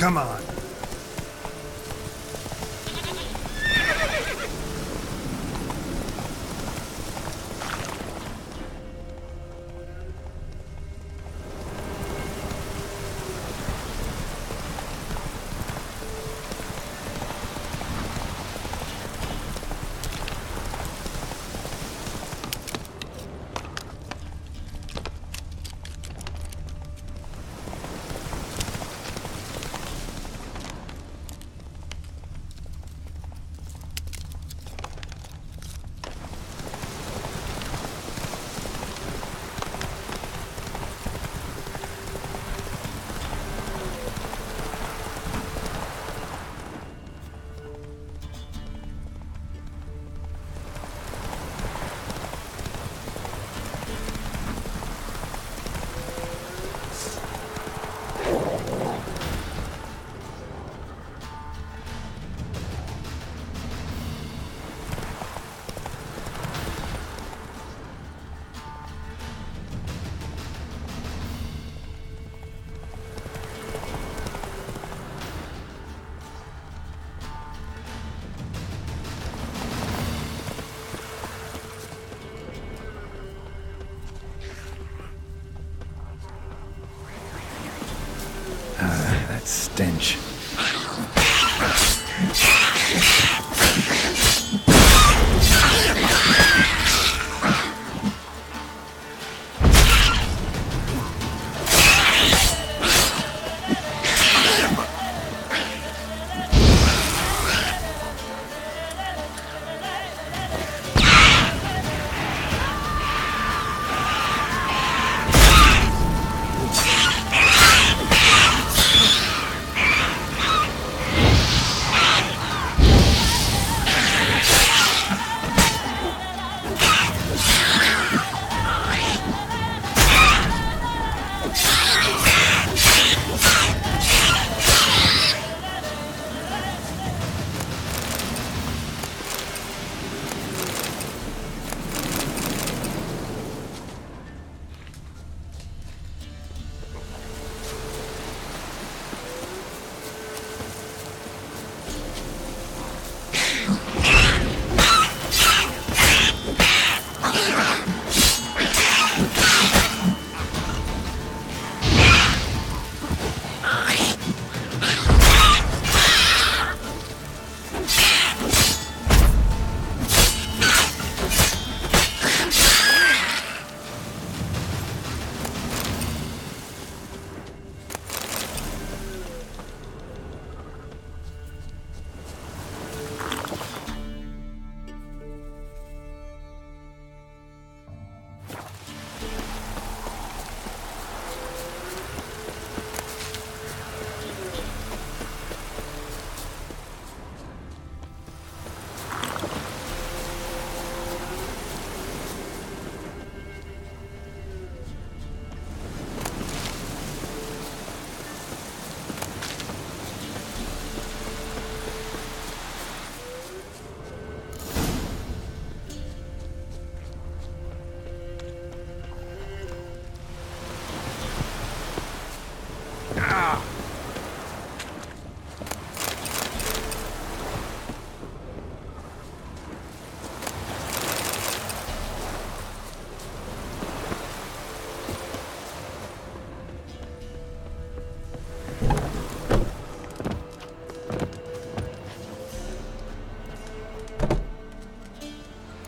Come on. That stench.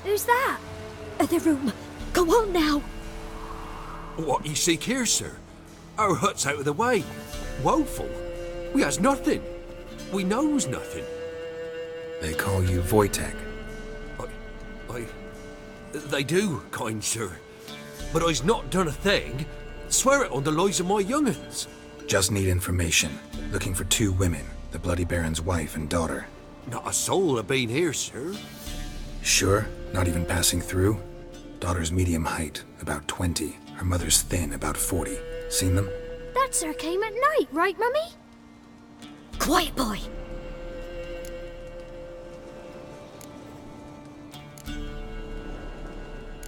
Who's that? The room. Go on now. What you seek here, sir? Our hut's out of the way. Woeful. We has nothing. We knows nothing. They call you Wojtek. They do, kind sir. But I's not done a thing. Swear it on the lives of my young'uns. Just need information. Looking for 2 women, the Bloody Baron's wife and daughter. Not a soul have been here, sir. Sure? Not even passing through? Daughter's medium height, about 20. Her mother's thin, about 40. Seen them? That sir came at night, right, Mummy? Quiet, boy.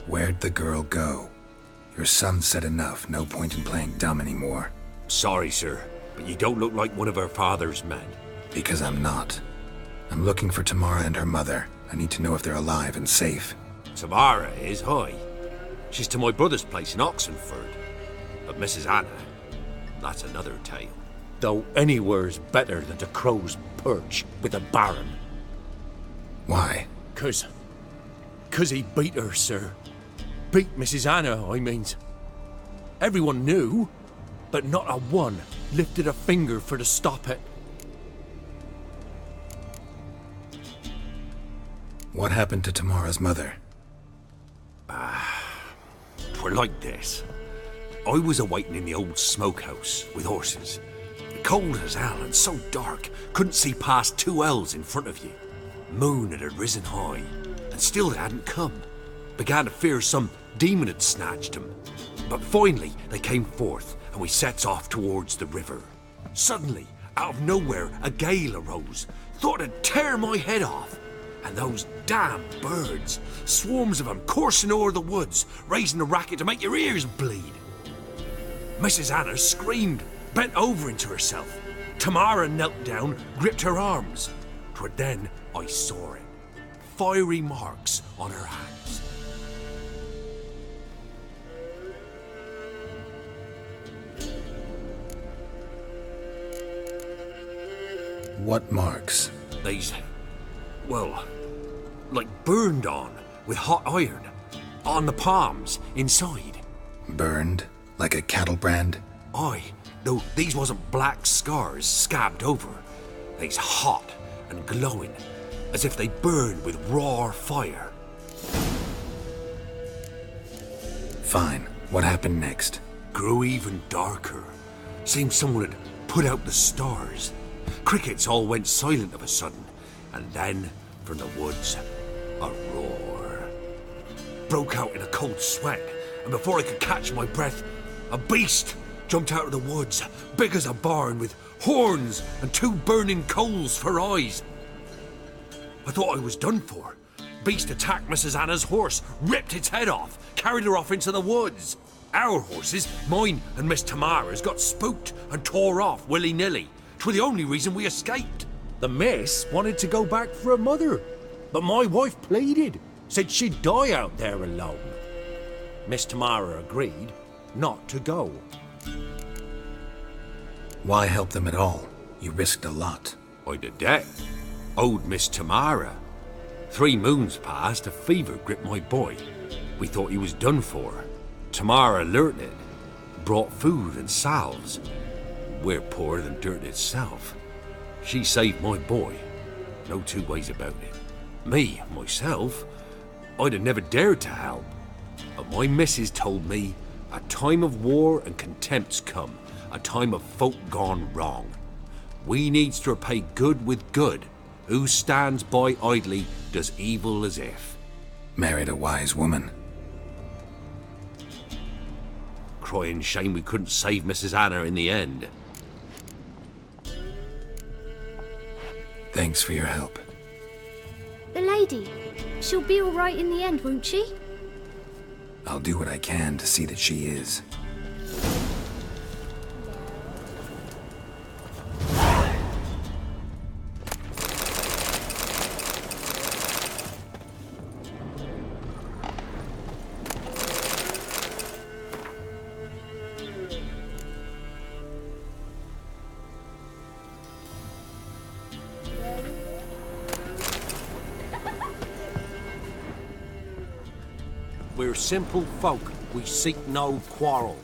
Where'd the girl go? Your son said enough, no point in playing dumb anymore. Sorry, sir. but you don't look like one of her father's men. Because I'm not. I'm looking for Tamara and her mother. I need to know if they're alive and safe. Tamara is, hi. She's to my brother's place in Oxenford. But Mrs. Anna, that's another tale. Though anywhere's better than the Crow's Perch with the Baron. Why? 'Cause he beat her, sir. Beat Mrs. Anna, I means. Everyone knew, but not a one lifted a finger for to stop it. What happened to Tamara's mother? 'Twere like this. I was awaiting in the old smokehouse with horses. Cold as hell and so dark, couldn't see past 2 ells in front of you. Moon had risen high, and still they hadn't come. Began to fear some demon had snatched them. But finally they came forth, and we sets off towards the river. Suddenly, out of nowhere, a gale arose. Thought it'd tear my head off. And those damn birds, swarms of them coursing o'er the woods, raising a racket to make your ears bleed. Mrs. Anna screamed, bent over into herself. Tamara knelt down, gripped her arms. 'Twere then I saw it. Fiery marks on her hands. What marks? These, well, like burned on with hot iron. On the palms, inside. Burned? Like a cattle brand? Aye, though these wasn't black scars scabbed over. They's hot and glowing, as if they burned with raw fire. Fine. What happened next? Grew even darker. Seemed someone had put out the stars. Crickets all went silent of a sudden, and then, from the woods, a roar. Broke out in a cold sweat, and before I could catch my breath, a beast jumped out of the woods, big as a barn, with horns and 2 burning coals for eyes. I thought I was done for. Beast attacked Mrs. Anna's horse, ripped its head off, carried her off into the woods. Our horses, mine and Miss Tamara's, got spooked and tore off willy-nilly. 'Twere the only reason we escaped. The miss wanted to go back for her mother, but my wife pleaded, said she'd die out there alone. Miss Tamara agreed not to go. Why help them at all? You risked a lot. I'd a debt. Owed Miss Tamara. 3 moons passed, a fever gripped my boy. We thought he was done for. Tamara learnt it. Brought food and salves. We're poorer than dirt itself. She saved my boy. No 2 ways about it. Me, myself, I'd have never dared to help. But my missus told me a time of war and contempt's come. A time of folk gone wrong. We needs to repay good with good. Who stands by idly does evil as if. Married a wise woman. Crying shame we couldn't save Mrs. Anna in the end. Thanks for your help. The lady. She'll be all right in the end, won't she? I'll do what I can to see that she is. We're simple folk. We seek no quarrel.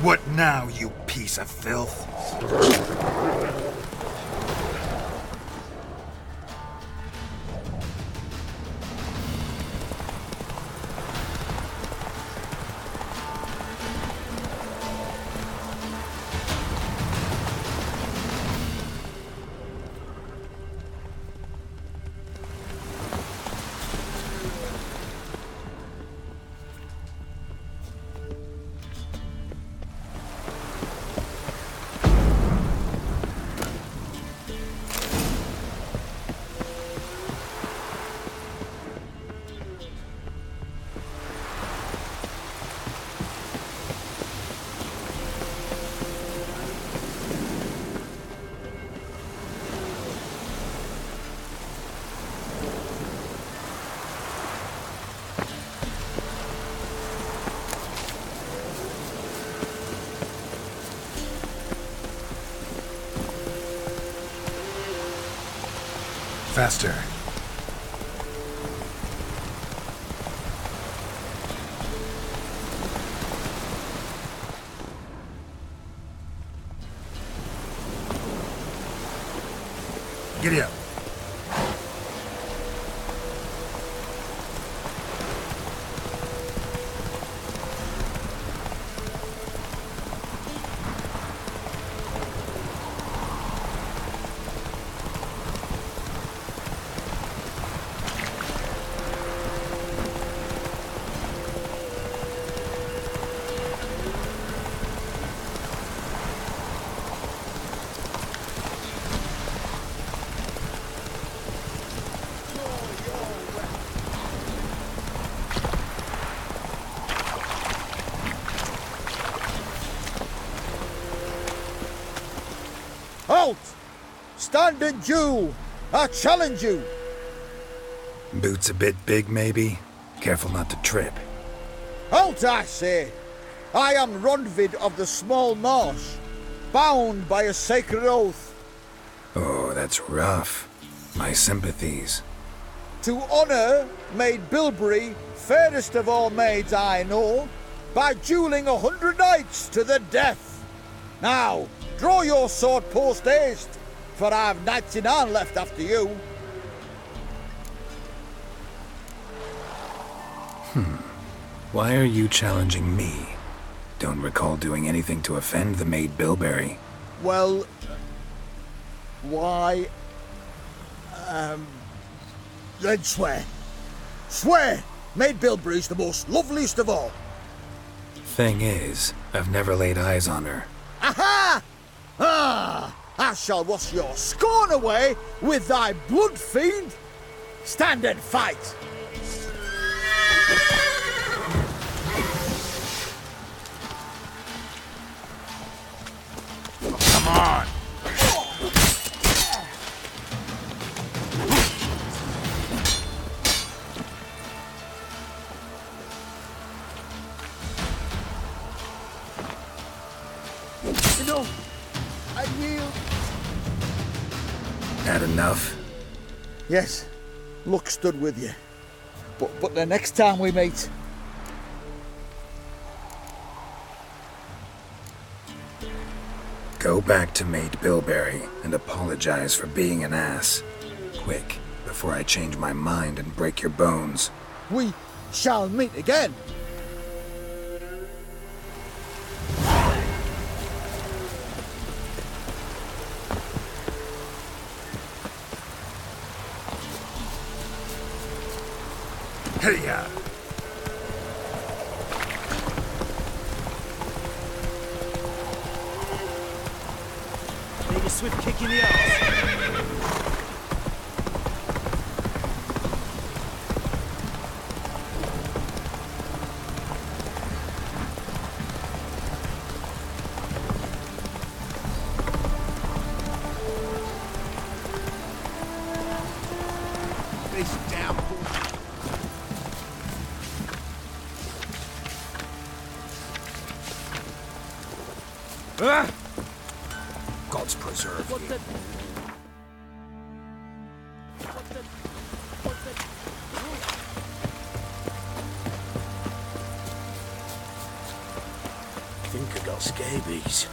What now, you piece of filth? Faster. Giddy up. Halt! Stand and do! I challenge you! Boots a bit big, maybe? Careful not to trip. Halt, I say! I am Ronvid of the Small Marsh, bound by a sacred oath. Oh, that's rough. My sympathies. To honour Maid Bilberry, fairest of all maids I know, by duelling 100 knights to the death. Now, draw your sword post haste, for I've 99 left after you. Why are you challenging me? Don't recall doing anything to offend the Maid Bilberry. Well, why... then swear. Swear! Maid Bilberry's the most loveliest of all. Thing is, I've never laid eyes on her. Aha! Ah! I shall wash your scorn away with thy blood, fiend! Stand and fight! Come on! No, I yield. Had enough? Yes, luck stood with you. But the next time we meet... Go back to Maid Bilberry and apologize for being an ass. Quick, before I change my mind and break your bones. we shall meet again. Hey, ya! Need a swift kick in the arse. This damn bull. Ah! God's preserve you. think I got scabies.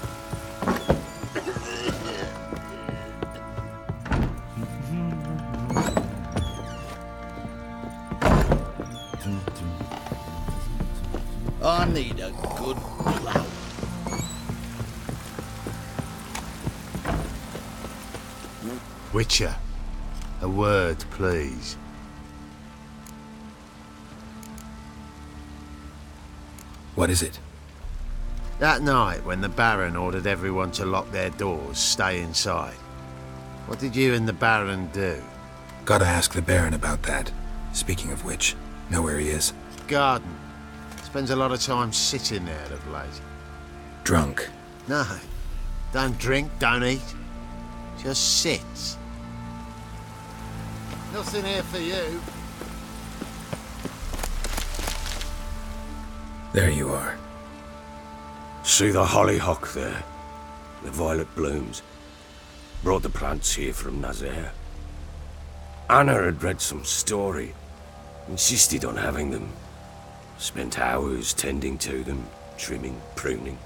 I need a good plough. Witcher, a word, please. What is it? That night when the Baron ordered everyone to lock their doors, stay inside. What did you and the Baron do? Gotta ask the Baron about that. Speaking of which, know where he is? Garden. Spends a lot of time sitting there of late. Drunk. No. Don't drink, don't eat. Just sits. Nothing here for you. There you are. See the hollyhock there? The violet blooms. Brought the plants here from Nazaire. Anna had read some story. Insisted on having them. Spent hours tending to them, trimming, pruning.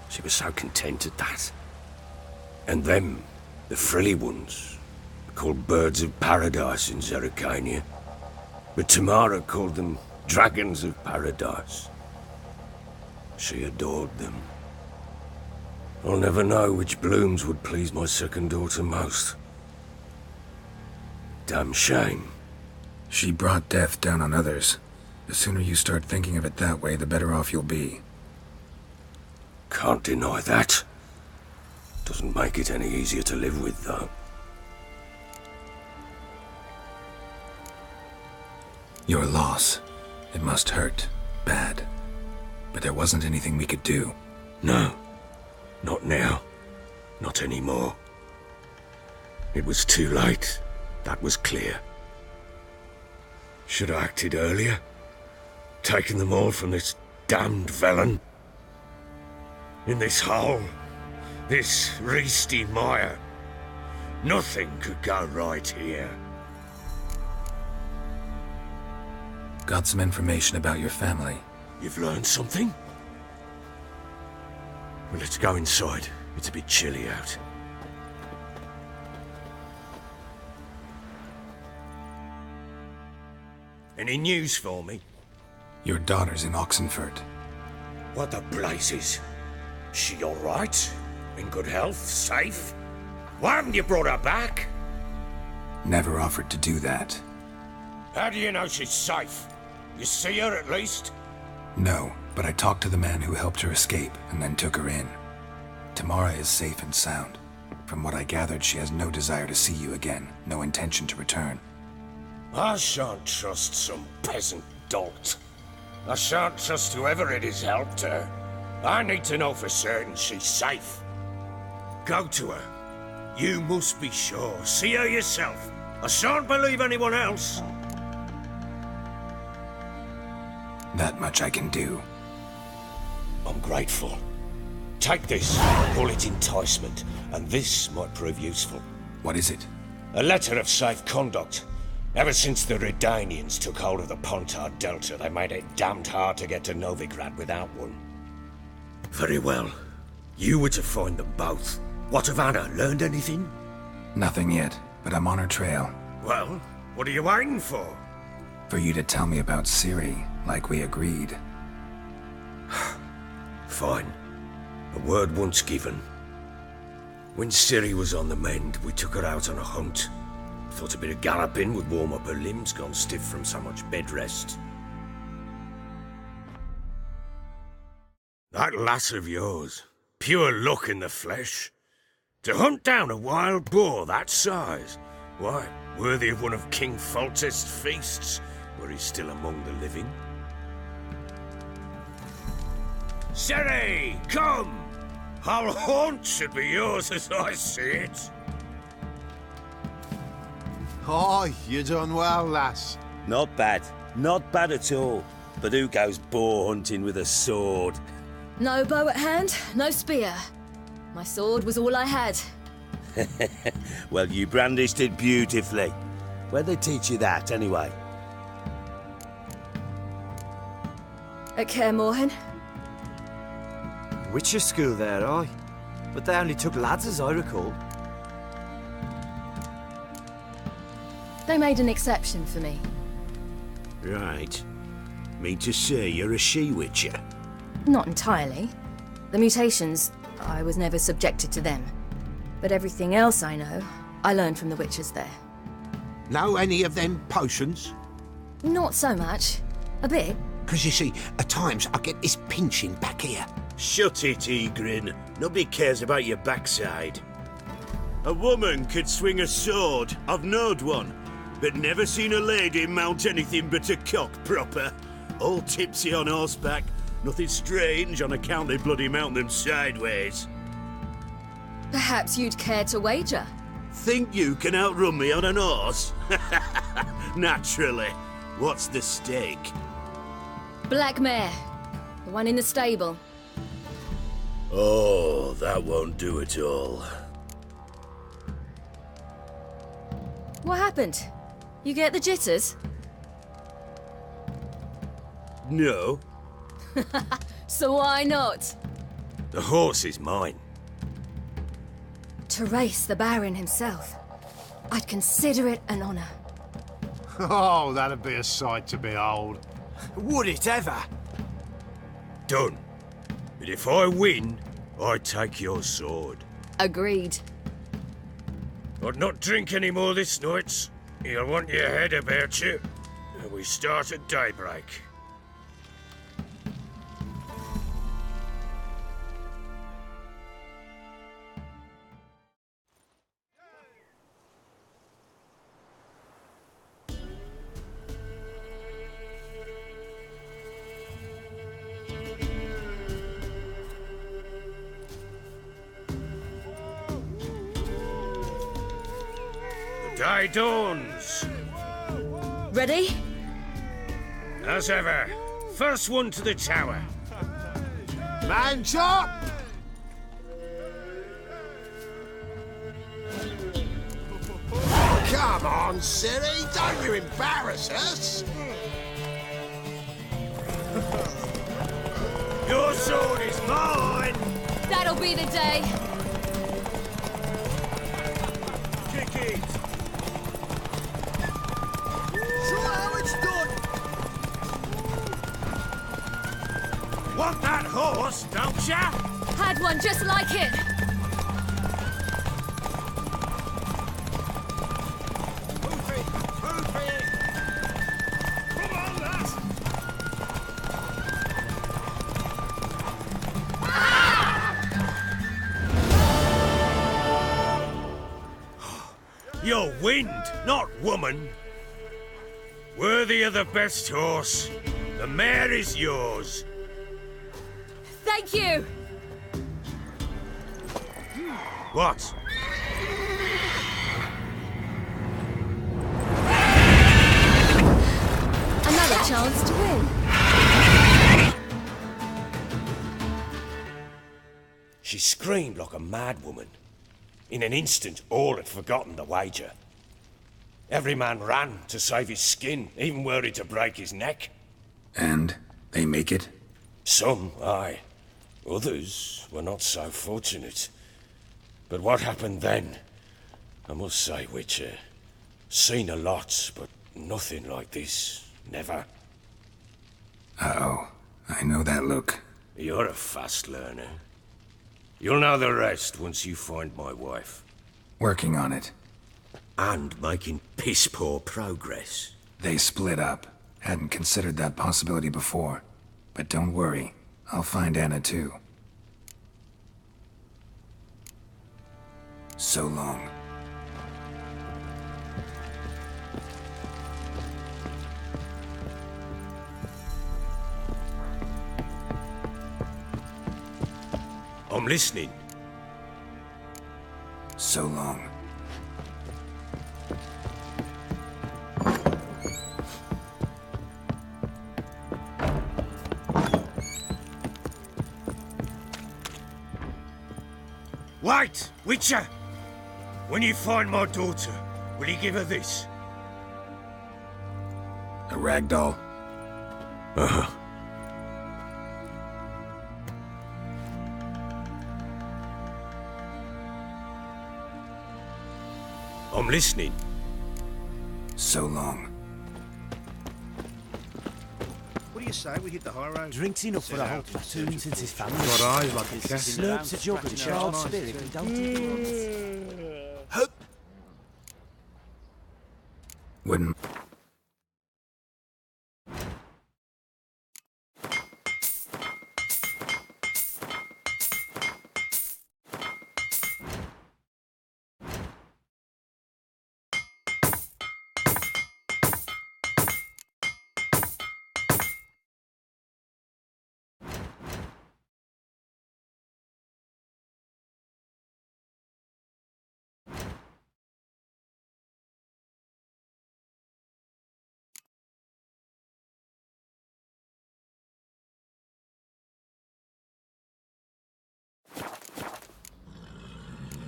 She was so content at that. And them, the frilly ones, called birds of paradise in Zerrikania. But Tamara called them dragons of paradise. She adored them. I'll never know which blooms would please my second daughter most. Damn shame. She brought death down on others. The sooner you start thinking of it that way, the better off you'll be. Can't deny that. Doesn't make it any easier to live with, though. Your loss. It must hurt. Bad. But there wasn't anything we could do. No. Not now. Not anymore. It was too late. That was clear. Should have acted earlier. Taken them all from this damned villain. In this hole. This reesty mire. Nothing could go right here. Got some information about your family. You've learned something? Well, let's go inside. It's a bit chilly out. Any news for me? Your daughter's in Oxenfurt. What the blazes? She all right? In good health? Safe? Why haven't you brought her back? Never offered to do that. How do you know she's safe? You see her at least? No, but I talked to the man who helped her escape and then took her in. Tamara is safe and sound. From what I gathered, she has no desire to see you again, no intention to return. I shan't trust some peasant dolt. I shan't trust whoever it is helped her. I need to know for certain she's safe. Go to her. You must be sure. See her yourself. I shan't believe anyone else. That much I can do. I'm grateful. Take this, call it enticement, and this might prove useful. What is it? A letter of safe conduct. Ever since the Redanians took hold of the Pontard Delta, they made it damned hard to get to Novigrad without one. Very well. You were to find them both. What of Anna? Learned anything? Nothing yet, but I'm on her trail. Well, what are you waiting for? For you to tell me about Ciri, like we agreed. Fine. A word once given. When Ciri was on the mend, we took her out on a hunt. Thought a bit of galloping would warm up her limbs, gone stiff from so much bed rest. That lass of yours, pure luck in the flesh. To hunt down a wild boar that size, why, worthy of one of King Foltest's feasts, were he still among the living. Ciri, come! Our haunt should be yours as I see it. Oh, you done well, lass. Not bad. Not bad at all. But who goes boar hunting with a sword? No bow at hand, no spear. My sword was all I had. Well, you brandished it beautifully. Where'd they teach you that, anyway? At Kaer Morhen. Witcher school there, aye. But they only took lads, as I recall. They made an exception for me. Right. Mean to say you're a she-witcher? Not entirely. The mutations, I was never subjected to them. But everything else I know, I learned from the witches there. Know any of them potions? Not so much. A bit. 'Cause you see, at times I get this pinching back here. Shut it, Egrin. Nobody cares about your backside. A woman could swing a sword. I've knowed one. But never seen a lady mount anything but a cock proper. All tipsy on horseback. Nothing strange on account they bloody mount them sideways. Perhaps you'd care to wager? Think you can outrun me on an horse? Naturally. What's the stake? Black mare. The one in the stable. Oh, that won't do at all. What happened? You get the jitters? No. So why not? The horse is mine. To race the Baron himself. I'd consider it an honor. Oh, that'd be a sight to behold. Would it ever? Done. But if I win, I take your sword. Agreed. I'd not drink any more this night. You'll want your head about you. And we start at daybreak. Day dawns. Ready? As ever. First one to the tower. Man chop! Come on, Siri, don't you embarrass us! Your sword is mine! That'll be the day. Kick it! Show how it's done! Want that horse, don't ya? Had one just like it. Move it! Move it! Come on, lads! You're wind, not woman. Worthy of the best horse. The mare is yours. Thank you. What? Another chance to win. She screamed like a mad woman. In an instant, all had forgotten the wager. Every man ran to save his skin, even worried to break his neck. And they make it? Some, aye. Others were not so fortunate. But what happened then? I must say, Witcher, seen a lot, but nothing like this. Never. Uh-oh. I know that look. You're a fast learner. You'll know the rest once you find my wife. Working on it. And making piss-poor progress. They split up. Hadn't considered that possibility before. But don't worry. I'll find Anna too. So long. I'm listening. So long. Wait, Witcher! When you find my daughter, will you give her this? A ragdoll. I'm listening. So long. What do you say we hit the high road? Drinks enough for a whole platoon since his family. Got eyes like a cat. Slurps a jug of child spirit and don't even Wouldn't.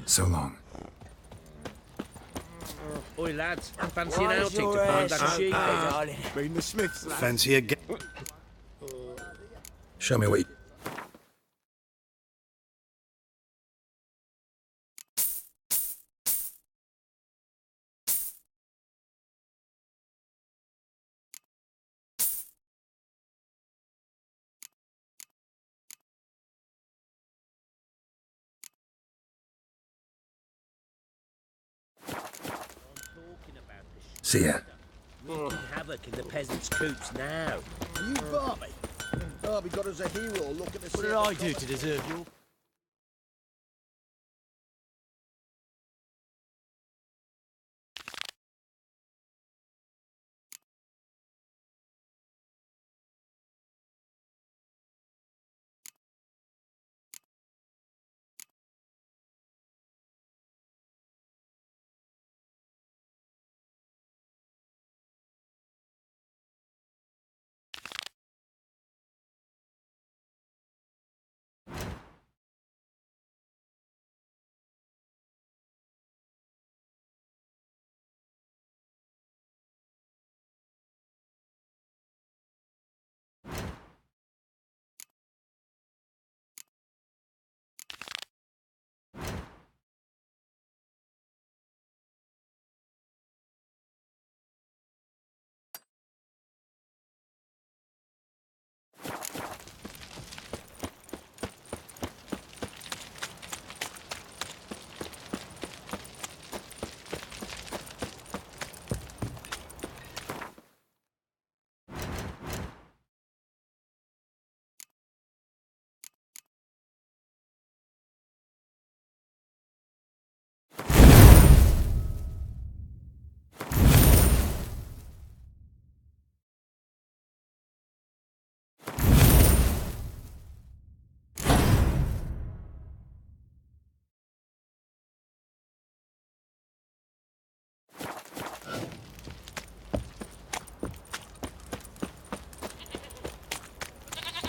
So long. Oi, lads, fancy an outing to find that sheep? Been the Smiths, lad. Fancy a Show me what you... See ya. Wreaking havoc in the peasants' coops now. You Barbie? Barbie got us a hero looking to see... What did I do to deserve your...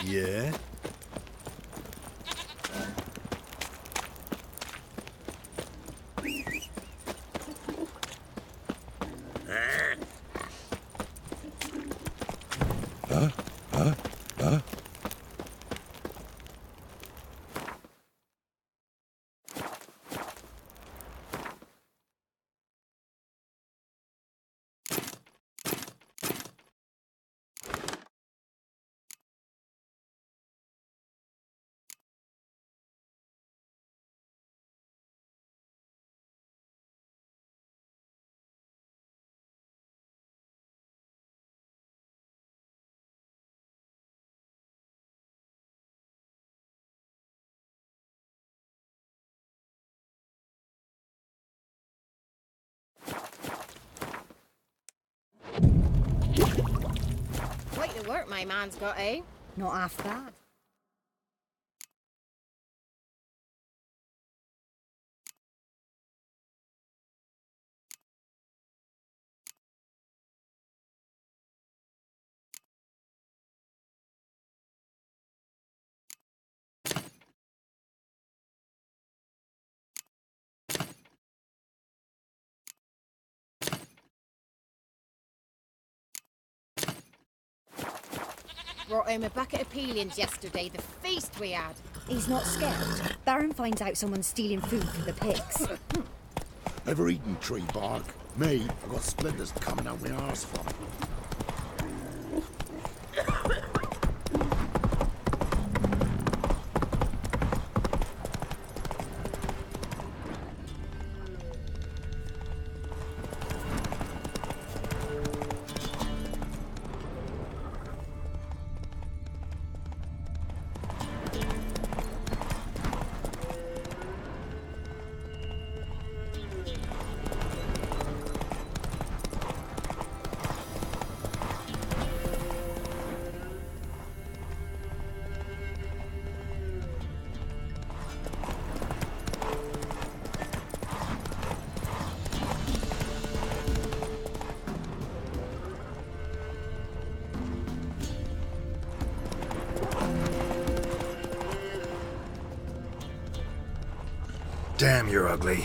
Yeah? Quite the work my man's got, eh? Not half bad. Brought home a bucket of peelings yesterday, the feast we had. He's not scared. Baron finds out someone's stealing food from the pigs. Ever eaten tree bark? Me, I've got splinters coming out my arse from it. Damn, you're ugly.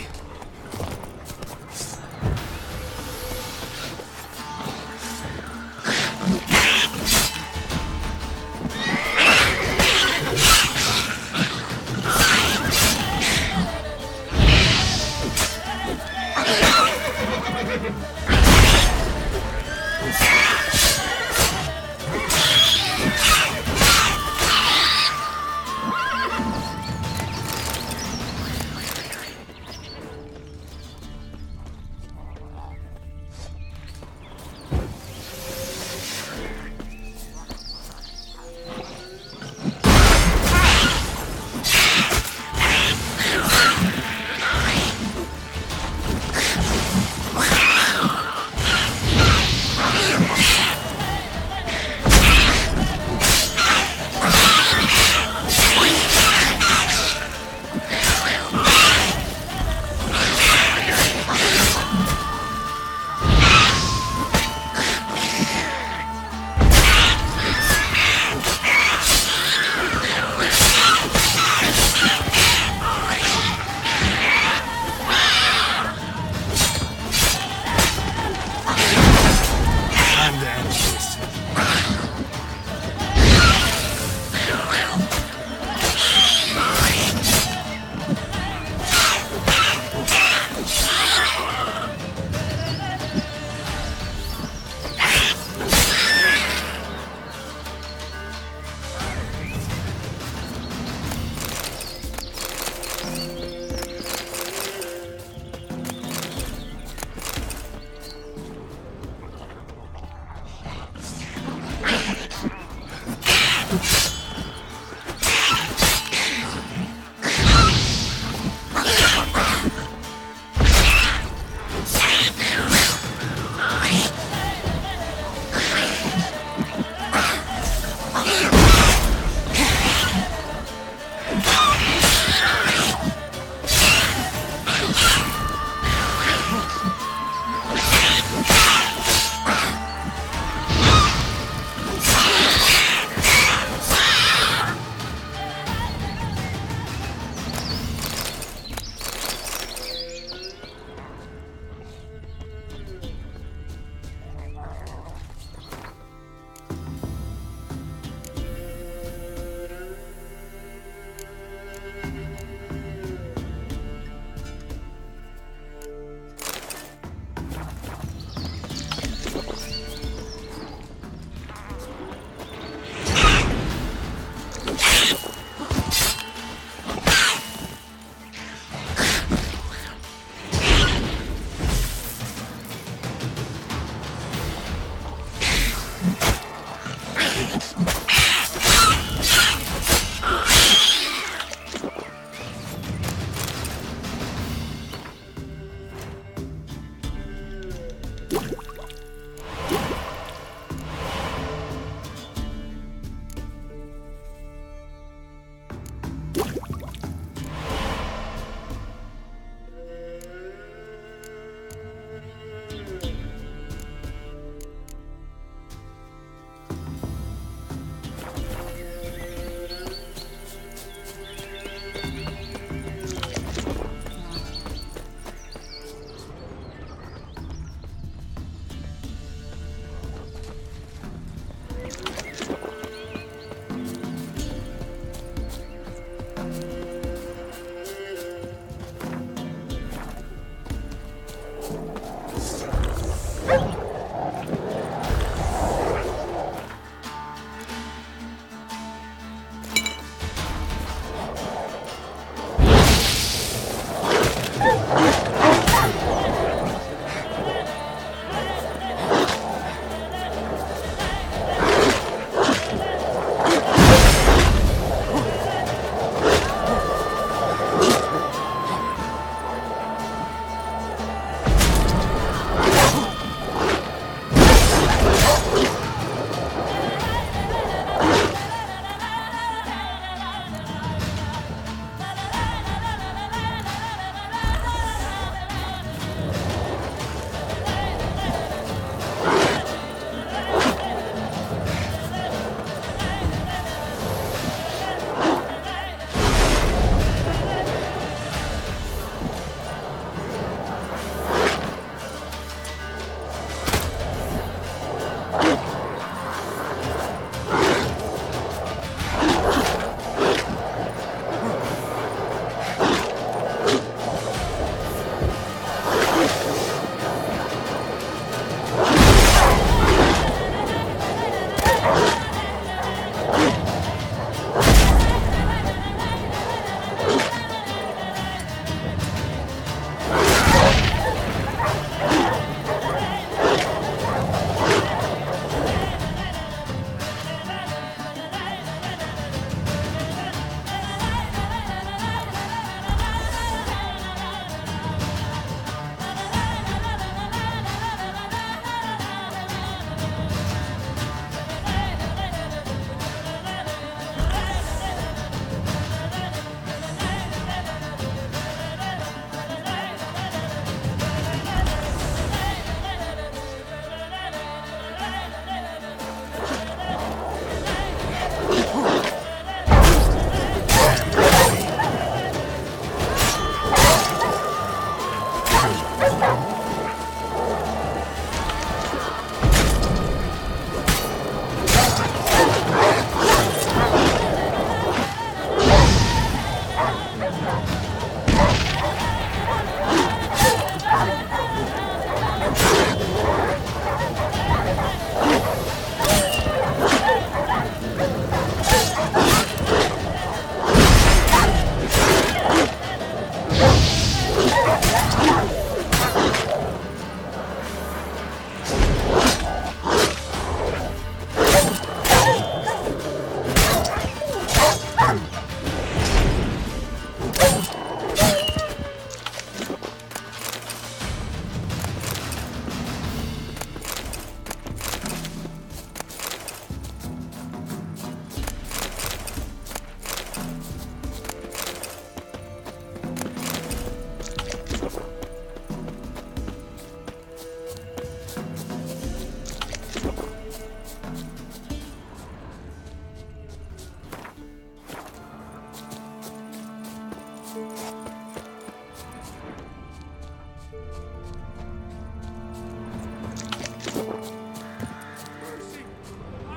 I'm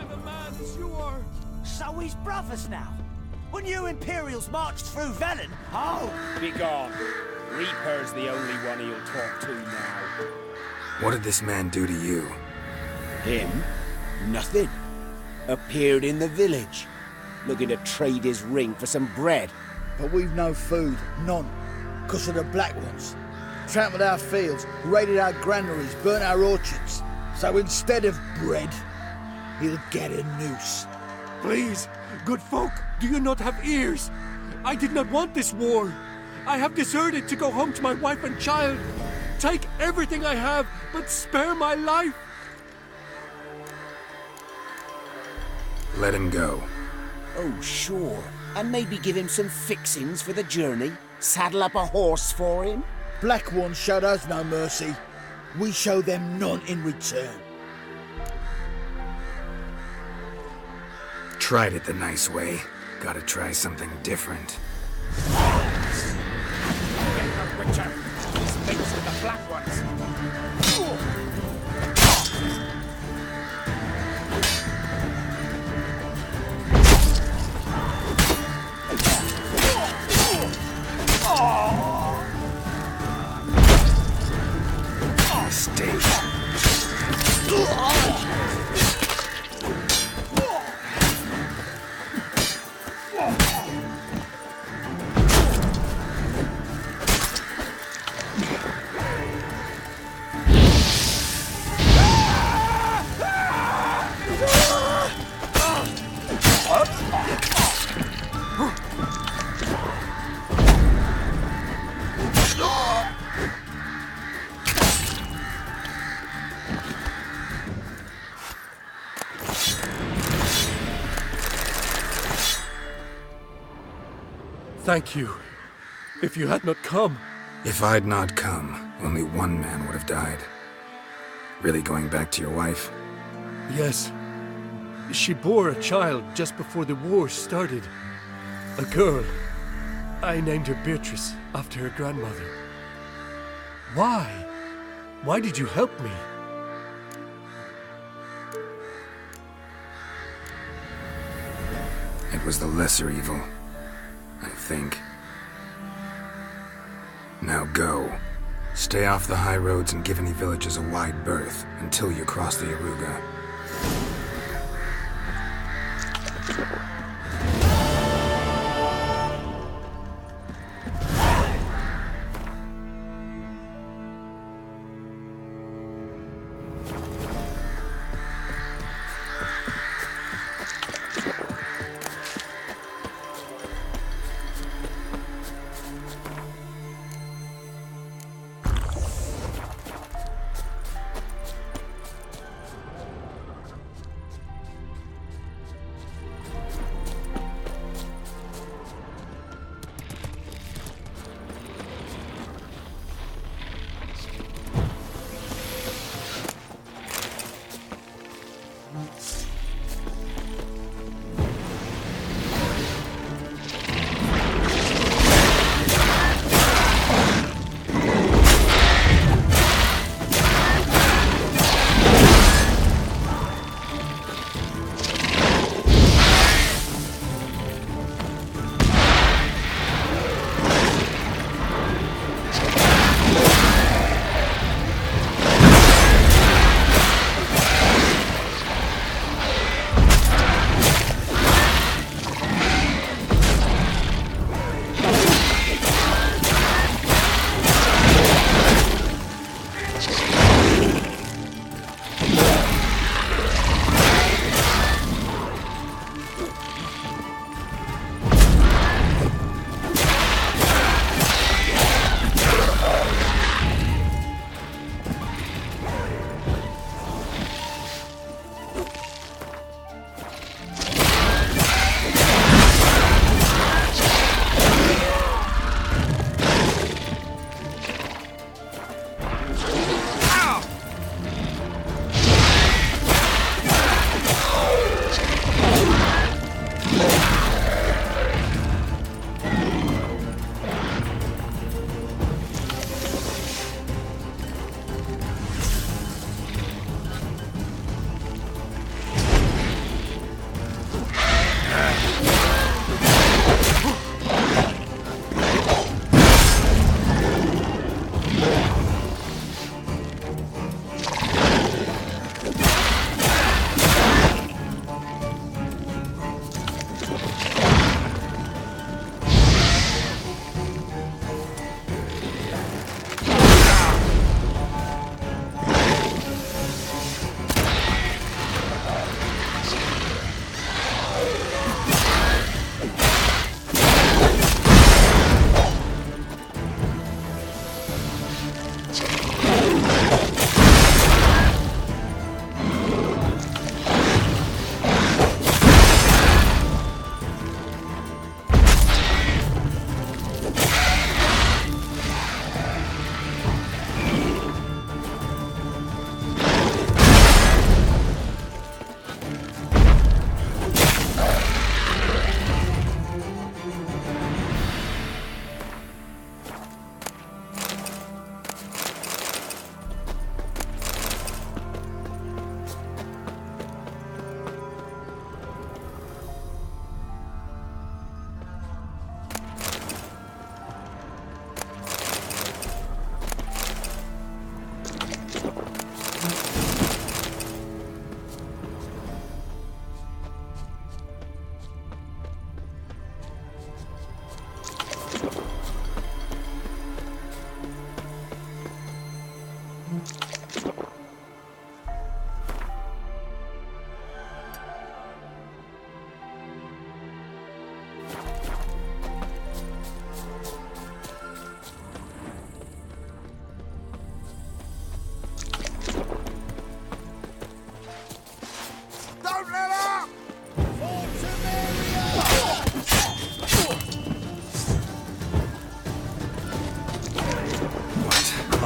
a man as you are. So he's brothers now. When you Imperials marched through Velen, Be gone. Reaper's the only one he'll talk to now. What did this man do to you? Him? Nothing. Appeared in the village, looking to trade his ring for some bread. But we've no food, none, because of the Black Ones. Trampled our fields, raided our granaries, burnt our orchards. So instead of bread, he'll get a noose. please, good folk, do you not have ears? I did not want this war. I have deserted to go home to my wife and child. Take everything I have, but spare my life. Let him go. Oh, sure. And maybe give him some fixings for the journey. Saddle up a horse for him. Black Ones showed us no mercy. We show them none in return. Tried it the nice way. Gotta try something different. Witcher. He's mixed with the Black Ones. Mistake. Thank you. If you had not come... If I'd not come, only one man would have died. Really going back to your wife? Yes. She bore a child just before the war started. A girl. I named her Beatrice, after her grandmother. Why? Why did you help me? It was the lesser evil, I think. Now go. Stay off the high roads and give any villages a wide berth until you cross the Aruga.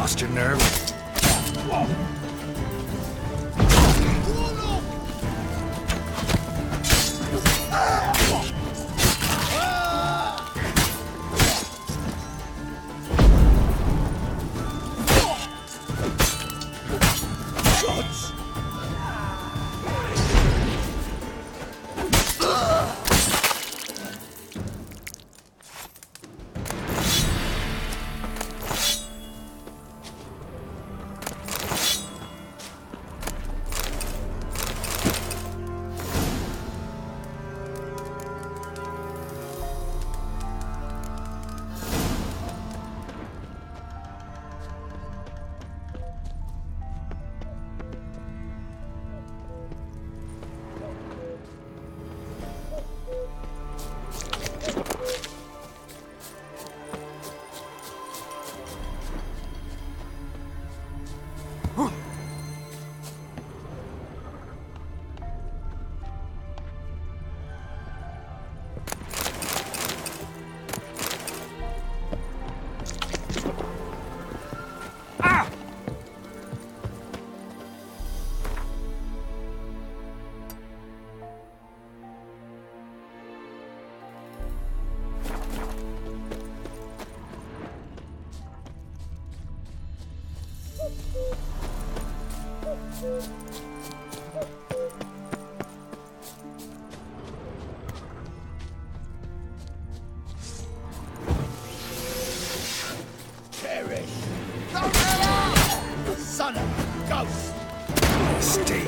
Lost your nerve? Perish. Son of a ghost. Mistake.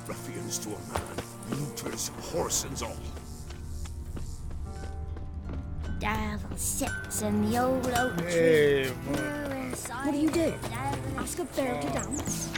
Ruffians to a man, looters, horsens all. Devil sits in the old oak tree. What do you do? Ask a bear to dance?